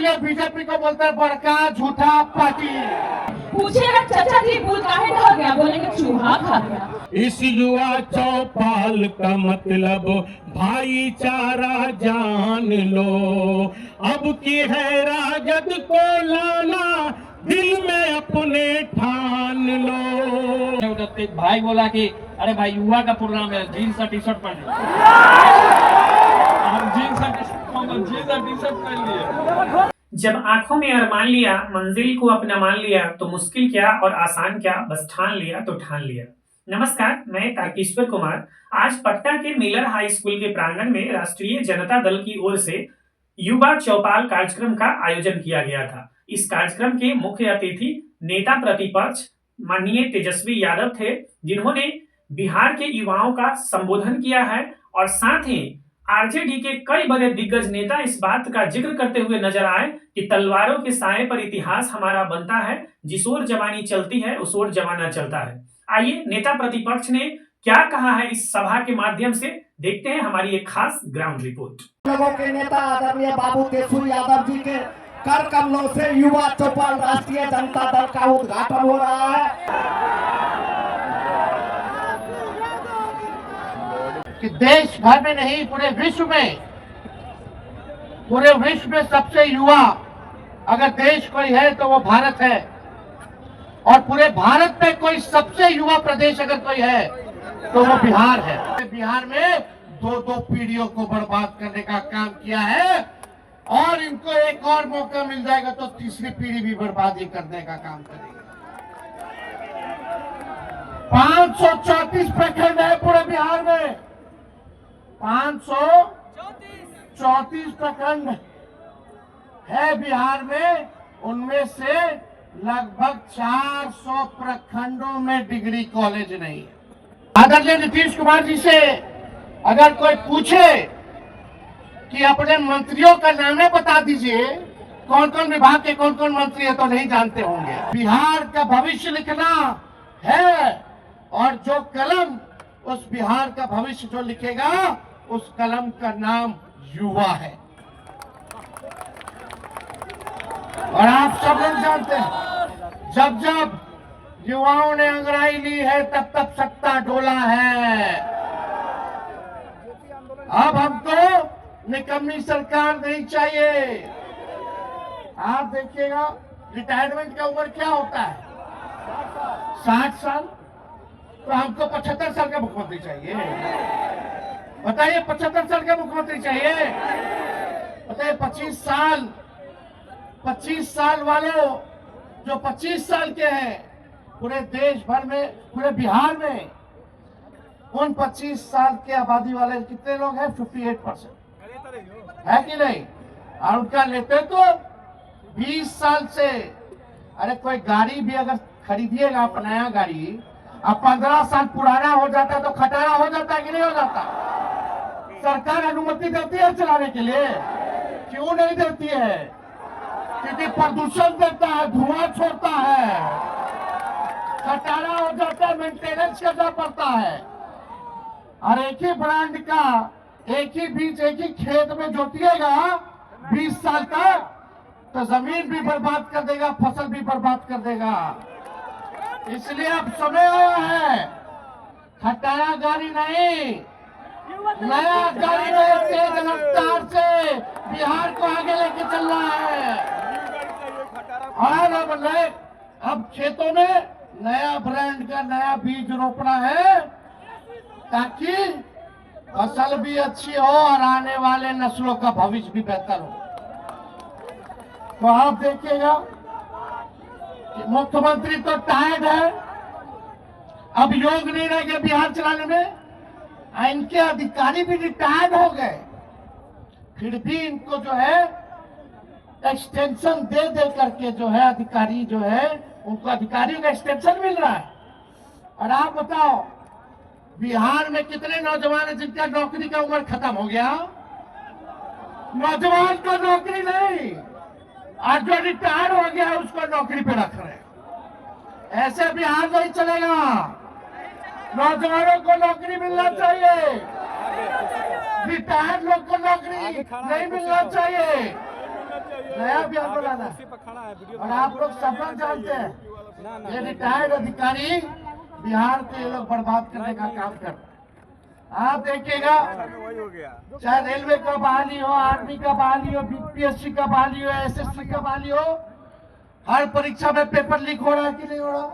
इसलिए बीजेपी को बोलते हैं बड़का झूठा पार्टी। पूछेगा चाचा जी भूल काहे ढह गया, बोलेंगे चूहा खा गया। इस युवा चौपाल का मतलब भाईचारा जान लो, अब की है राजद को लाना दिल में अपने ठान लो। भाई बोला कि अरे भाई युवा का प्रोग्राम है, जीन्स और टी शर्ट पहन लो। हम जीन्स और टी शर्ट पहन लिए। जब आंखों में अरमान लिया, मंजिल को अपना मान लिया, तो मुश्किल क्या और आसान क्या, बस ठान लिया तो ठान लिया। नमस्कार, मैं तारकेश्वर कुमार। आज पटना के मिलर हाई स्कूल के प्रांगण में राष्ट्रीय जनता दल की ओर से युवा चौपाल कार्यक्रम का आयोजन किया गया था। इस कार्यक्रम के मुख्य अतिथि नेता प्रतिपक्ष माननीय तेजस्वी यादव थे, जिन्होंने बिहार के युवाओं का संबोधन किया है और साथ ही आरजेडी के कई बड़े दिग्गज नेता इस बात का जिक्र करते हुए नजर आए कि तलवारों के साए पर इतिहास हमारा बनता है, जिस ओर जवानी चलती है उस ओर जमाना चलता है। आइए नेता प्रतिपक्ष ने क्या कहा है इस सभा के माध्यम से देखते हैं हमारी एक खास ग्राउंड रिपोर्ट। लोगों के नेता आदरणीय बाबू तेजस्वी यादव जी के कर कमलों से युवा चौपाल राष्ट्रीय जनता दल का उद्घाटन हो रहा है कि देश भर में नहीं पूरे विश्व में सबसे युवा अगर देश कोई है तो वो भारत है, और पूरे भारत में कोई सबसे युवा प्रदेश अगर कोई है तो वो बिहार है। बिहार में दो पीढ़ियों को बर्बाद करने का काम किया है, और इनको एक और मौका मिल जाएगा तो तीसरी पीढ़ी भी बर्बादी करने का काम करेगी। 534 प्रखंड है पूरे बिहार में, 534 प्रखंड है बिहार में, उनमें से लगभग 400 प्रखंडों में डिग्री कॉलेज नहीं है। आदरणीय नीतीश कुमार जी से अगर कोई पूछे कि अपने मंत्रियों का नाम बता दीजिए, कौन कौन विभाग के कौन कौन मंत्री है, तो नहीं जानते होंगे। बिहार का भविष्य लिखना है, और जो कलम उस बिहार का भविष्य जो लिखेगा उस कलम का नाम युवा है। और आप सब लोग जानते हैं, जब जब युवाओं ने अंगड़ाई ली है तब तब सत्ता डोला है। अब हमको निकम्मी सरकार नहीं चाहिए। आप देखिएगा रिटायरमेंट का उम्र क्या होता है, 60 साल, तो हमको 75 साल का मुख्यमंत्री चाहिए। बताइए 75 साल का मुख्यमंत्री चाहिए? बताइए 25 साल वालों, जो 25 साल के हैं पूरे देश भर में, पूरे बिहार में उन 25 साल के आबादी वाले कितने लोग हैं? 58% है कि नहीं? और उनका लेते तो 20 साल से। अरे कोई गाड़ी भी अगर खरीदिएगा आप नया गाड़ी, अब 15 साल पुराना हो जाता तो खटारा हो जाता है कि नहीं हो जाता? सरकार अनुमति देती है चलाने के लिए? क्यों नहीं देती है? क्योंकि प्रदूषण देता है, धुआं छोड़ता है, खटारा हो जाता है, मेंटेनेंस करना पड़ता है। और एक ही ब्रांड का एक ही बीज एक ही खेत में जोतिएगा 20 साल तक, तो जमीन भी बर्बाद कर देगा, फसल भी बर्बाद कर देगा। इसलिए अब समय आया है, खटारा गाड़ी नहीं, नया गाड़ी में तेज रफ्तार से बिहार को आगे लेके चलना है। और अब खेतों में नया ब्रांड का नया बीज रोपना है, ताकि फसल भी अच्छी हो और आने वाले नस्लों का भविष्य भी बेहतर हो। तो आप देखिएगा कि मुख्यमंत्री तो टायर्ड है, अब योग नहीं रह गया बिहार चलाने में, इनके अधिकारी भी रिटायर्ड हो गए, फिर भी इनको जो है एक्सटेंशन दे करके जो है अधिकारी जो है उनको अधिकारियों का एक्सटेंशन मिल रहा है। और आप बताओ बिहार में कितने नौजवान हैं जिनका नौकरी का उम्र खत्म हो गया? नौजवान को नौकरी नहीं, और जो रिटायर हो गया उसको नौकरी पे रख रहे। ऐसे बिहार नहीं चलेगा। नौजवानों को नौकरी मिलना चाहिए, रिटायर्ड लोग को नौकरी नहीं मिलना चाहिए। नया बिहार बनाना है। और आप लोग सब लोग जानते हैं ये रिटायर्ड अधिकारी बिहार को ये लोग बर्बाद करने का काम कर रहे हैं। आप देखिएगा, चाहे रेलवे का बहाली हो, आर्मी का बहाली हो, बीपीएससी का बहाली हो, एसएससी का बहाली हो, हर परीक्षा में पेपर लीक हो रहा है कि नहीं हो रहा।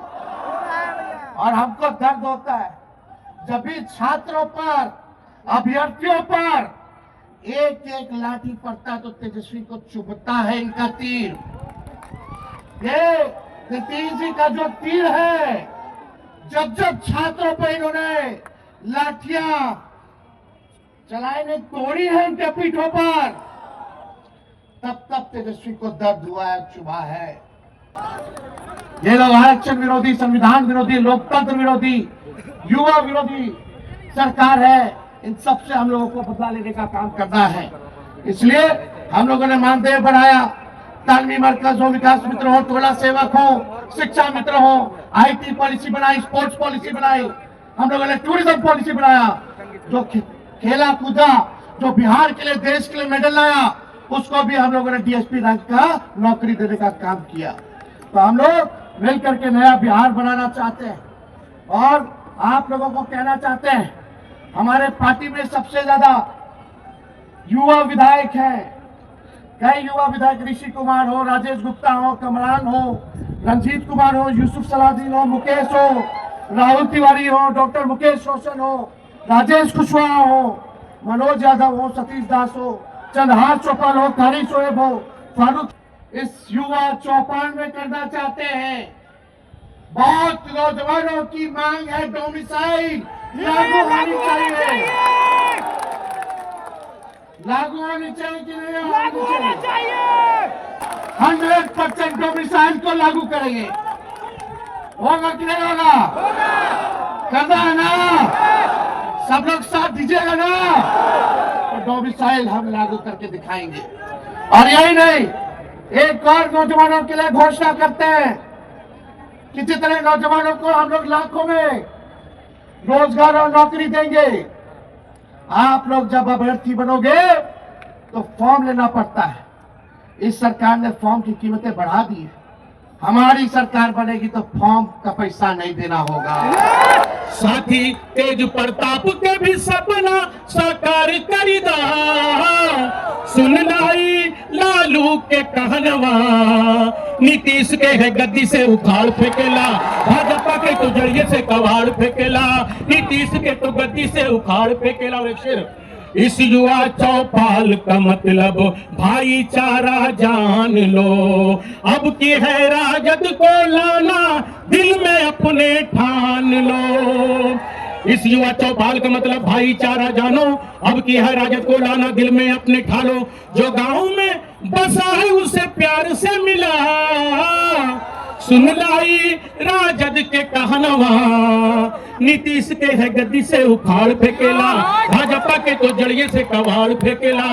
और हमको दर्द होता है जब भी छात्रों पर, अभ्यर्थियों पर एक एक लाठी पड़ता तो तेजस्वी को चुभता है इनका तीर। ये नीतीश जी का जो तीर है, जब जब छात्रों पर इन्होंने लाठियां चलाई, ने तोड़ी है इनके पीठों पर, तब तब तेजस्वी को दर्द हुआ है, चुभा है। ये लोग आरक्षण विरोधी, संविधान विरोधी, लोकतंत्र विरोधी, युवा विरोधी सरकार है। इन सब से हम लोगों को बदला लेने का काम करना है। इसलिए हम लोगों ने मानदेय बढ़ाया, तालमी मरकज हो, विकास मित्र हो, टोला सेवक हो, शिक्षा मित्र हो, आईटी पॉलिसी बनाई, स्पोर्ट्स पॉलिसी बनाई, हम लोगों ने टूरिज्म पॉलिसी बनाया, जो खेला कूदा, जो बिहार के लिए, देश के लिए मेडल लाया, उसको भी हम लोगों ने डीएसपी रैंक का नौकरी देने का काम किया। तो हम लोग मिल करके नया बिहार बनाना चाहते हैं। और आप लोगों को कहना चाहते हैं, हमारे पार्टी में सबसे ज्यादा युवा विधायक हैं। कई युवा विधायक, ऋषि कुमार हो, राजेश गुप्ता हो, कमरान हो, रंजीत कुमार हो, यूसुफ सलाउद्दीन हो, मुकेश हो, राहुल तिवारी हो, डॉक्टर मुकेश रोशन हो, राजेश कुशवाहा हो, मनोज यादव हो, सतीश दास हो, चंद्रहार चौपाल हो, कारी शोएब हो, फारूक। इस युवा चौपाल में करना चाहते हैं। बहुत नौजवानों की मांग है डोमिसाइल लागू होनी चाहिए। लागू होनी चाहिए कि नहीं लागू होनी चाहिए? 100% डोमिसाइल को लागू करेंगे। होगा कि नहीं होगा? करना है ना? सब लोग साथ दीजिएगा ना? तो डोमिसाइल हम लागू करके दिखाएंगे। और यही नहीं, एक और नौजवानों के लिए घोषणा करते हैं कि जितने नौजवानों को हम लोग लाखों में रोजगार और नौकरी देंगे, आप लोग जब अभ्यर्थी बनोगे तो फॉर्म लेना पड़ता है। इस सरकार ने फॉर्म की कीमतें बढ़ा दी है। हमारी सरकार बनेगी तो फॉर्म का पैसा नहीं देना होगा। साथी तेज प्रताप के भी सपना साकार करीदा, सुन लाई लालू के कहनवा, नीतीश के है गद्दी से उखाड़ फेंकेला, भाजपा के तो जरिए से कबाड़ फेंकेला, नीतीश के तो गद्दी से उखाड़ फेंकेला। और एक शेर, इस युवा चौपाल का मतलब भाईचारा जान लो, अब की है राजद को लाना दिल में अपने ठान लो। इस युवा चौपाल का मतलब भाईचारा जानो, अब की है राजद को लाना दिल में अपने ठालो, जो गांव में बसा है उसे प्यार से मिला, सुन लाई राजद के कहनवा, नीतीश के है गद्दी से उखाड़ फेंकेला, भाजपा के तो जड़िए से कबाड़ फेंकेला।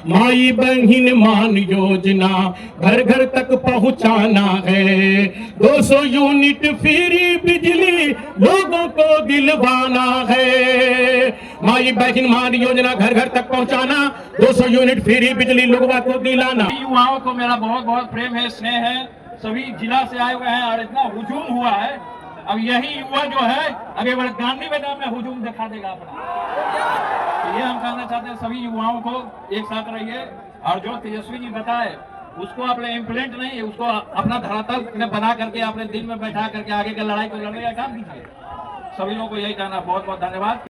माई बहन मान योजना घर घर तक पहुंचाना है, 200 यूनिट फ्री बिजली लोगों को दिलवाना है। माई बहन मान योजना घर घर तक पहुंचाना, 200 यूनिट फ्री बिजली लोगों को दिलाना। युवाओं को मेरा बहुत बहुत प्रेम है, स्नेह है, सभी जिला से आए हुए हैं और इतना हुजूम हुआ है। अब यही युवा जो है अभी गांधी मैदान में हुजूम दिखा देगा अपना। तो ये हम कहना चाहते हैं सभी युवाओं को एक साथ रहिए और जो तेजस्वी जी बताए उसको अपने इम्प्लेंट नहीं, उसको अपना धरातल में बना करके अपने दिल में बैठा करके आगे के लड़ाई को लड़ने का काम कीजिए। सभी लोगों को यही कहना। बहुत बहुत धन्यवाद।